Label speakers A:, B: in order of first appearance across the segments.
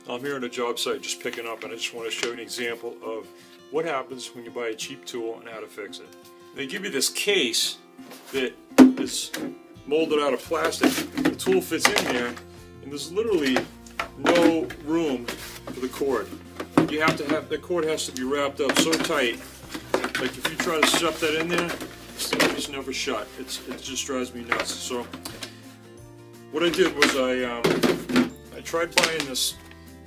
A: I'm here on a job site just picking up, and I just want to show you an example of what happens when you buy a cheap tool and how to fix it. They give you this case that is molded out of plastic. The tool fits in there, and there's literally no room for the cord. You have to have, the cord has to be wrapped up so tight, like if you try to shove that in there, this thing just never shut. It just drives me nuts. So what I did was I tried buying this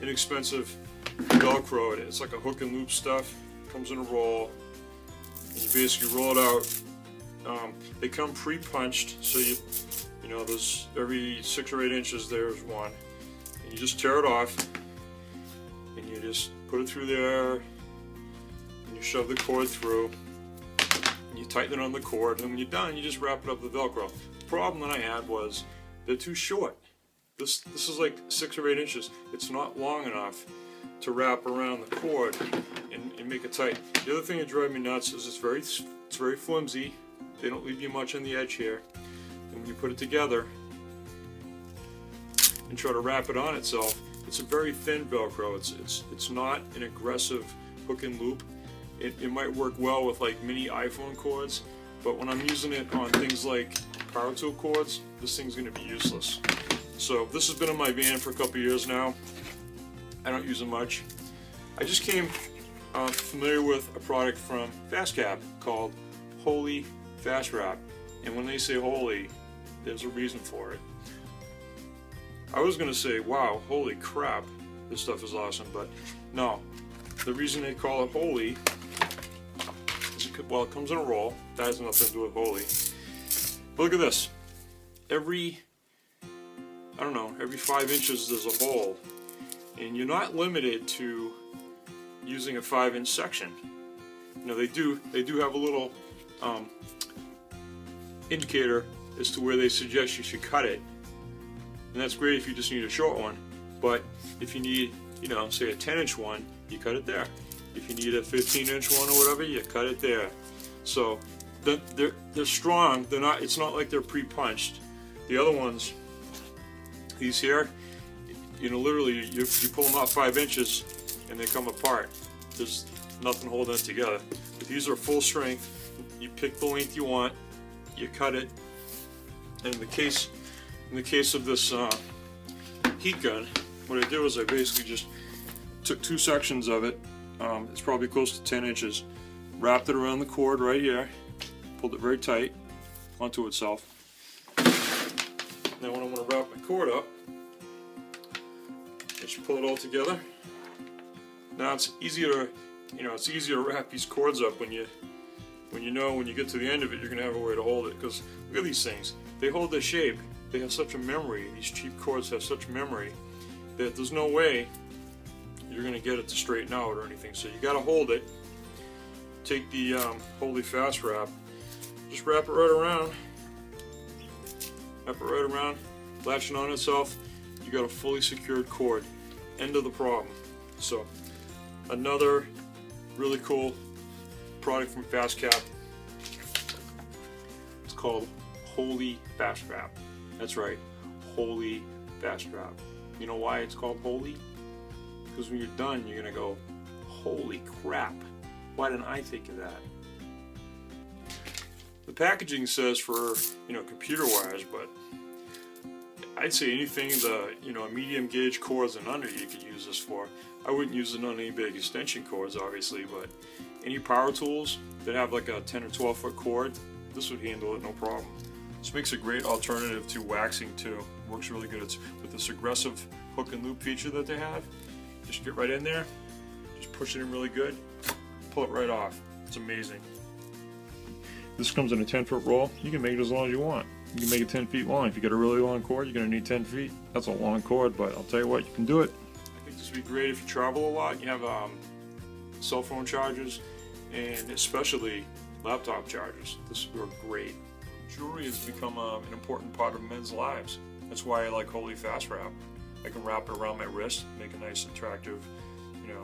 A: inexpensive Velcro. It's like a hook and loop stuff. It comes in a roll, and you basically roll it out. They come pre-punched, so you know there's every 6 or 8 inches there's one, and you just tear it off, and you just put it through there, and you shove the cord through, and you tighten it on the cord, and then when you're done, you just wrap it up with Velcro. The problem that I had was they're too short. This is like 6 or 8 inches. It's not long enough to wrap around the cord and make it tight. The other thing that drives me nuts is it's very flimsy. They don't leave you much on the edge here. And when you put it together and try to wrap it on itself, it's a very thin Velcro. It's not an aggressive hook and loop. It might work well with like mini iPhone cords, but when I'm using it on things like power tool cords, this thing's going to be useless. So this has been in my van for a couple years now. I don't use it much. I just came familiar with a product from Fastcap called Holey Fastwrap, and when they say Holey, there's a reason for it. I was going to say, wow, holy crap, this stuff is awesome, but no. The reason they call it Holey is well, it comes in a roll. That has nothing to do with Holey. But look at this. Every 5 inches there's a hole, and you're not limited to using a 5-inch section. You know, they do have a little indicator as to where they suggest you should cut it, and that's great if you just need a short one. But if you need, you know, say a 10-inch one, you cut it there. If you need a 15-inch one or whatever, you cut it there. So they're strong. They're not. It's not like they're pre-punched. The other ones, these here, you know, literally you pull them out 5 inches and they come apart. There's nothing holding it together. But these are full strength. You pick the length you want, you cut it, and in the case of this heat gun, what I did was I basically just took 2 sections of it. It's probably close to 10 inches. Wrapped it around the cord right here, pulled it very tight onto itself. Now when I want to wrap my cord up, I just pull it all together. Now it's easier to wrap these cords up when you know when you get to the end of it you're going to have a way to hold it. Because look at these things. They hold their shape. They have such a memory. These cheap cords have such memory that there's no way you're going to get it to straighten out or anything. So you got to hold it. Take the Holey Fastwrap, just wrap it right around. Wrap it right around, latch it on itself. You got a fully secured cord. End of the problem. So another really cool product from Fastcap. It's called Holey Fastwrap. That's right, Holey Fastwrap. You know why it's called Holey? Because when you're done, you're gonna go, holy crap! Why didn't I think of that? The packaging says for, you know, computer wires, but I'd say anything a medium gauge cords and under you could use this for. I wouldn't use it on any big extension cords, obviously, but any power tools that have like a 10 or 12 foot cord, this would handle it no problem. This makes a great alternative to waxing too. Works really good. It's with this aggressive hook and loop feature that they have. Just get right in there, just push it in really good, pull it right off. It's amazing. This comes in a 10-foot roll. You can make it as long as you want. You can make it 10 feet long. If you get a really long cord, you're going to need 10 feet. That's a long cord, but I'll tell you what, you can do it. I think this would be great if you travel a lot. You have cell phone chargers and especially laptop chargers. This would work great. Jewelry has become an important part of men's lives. That's why I like Holey Fastwrap. I can wrap it around my wrist, make a nice attractive,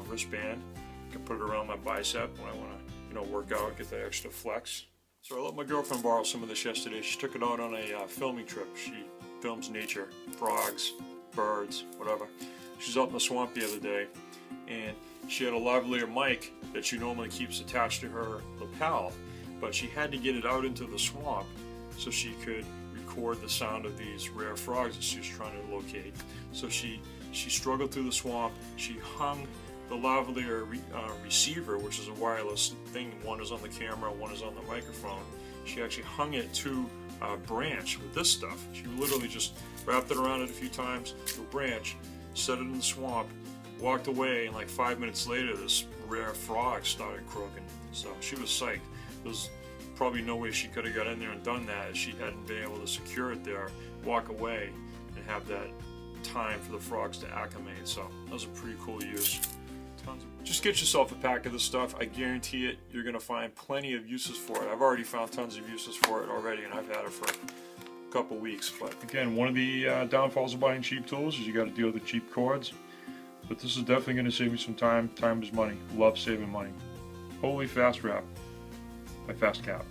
A: wristband. I can put it around my bicep when I want to, work out, get that extra flex. So I let my girlfriend borrow some of this yesterday. She took it out on a filming trip. She films nature, frogs, birds, whatever. She's out in the swamp the other day, and she had a lavalier mic that she normally keeps attached to her lapel, but she had to get it out into the swamp so she could record the sound of these rare frogs that she was trying to locate. So she struggled through the swamp. She hung the lavalier receiver, which is a wireless thing. One is on the camera, one is on the microphone. She actually hung it to a branch with this stuff. She literally just wrapped it around it a few times to a branch, set it in the swamp, walked away, and like 5 minutes later this rare frog started croaking. So she was psyched. There's probably no way she could have got in there and done that if she hadn't been able to secure it there, walk away, and have that time for the frogs to acclimate. So that was a pretty cool use. Just get yourself a pack of this stuff. I guarantee it, you're going to find plenty of uses for it. I've already found tons of uses for it already, and I've had it for a couple weeks. But again, one of the downfalls of buying cheap tools is you got to deal with the cheap cords. But this is definitely going to save you some time. Time is money. Love saving money. Holey Fastwrap by Fastcap.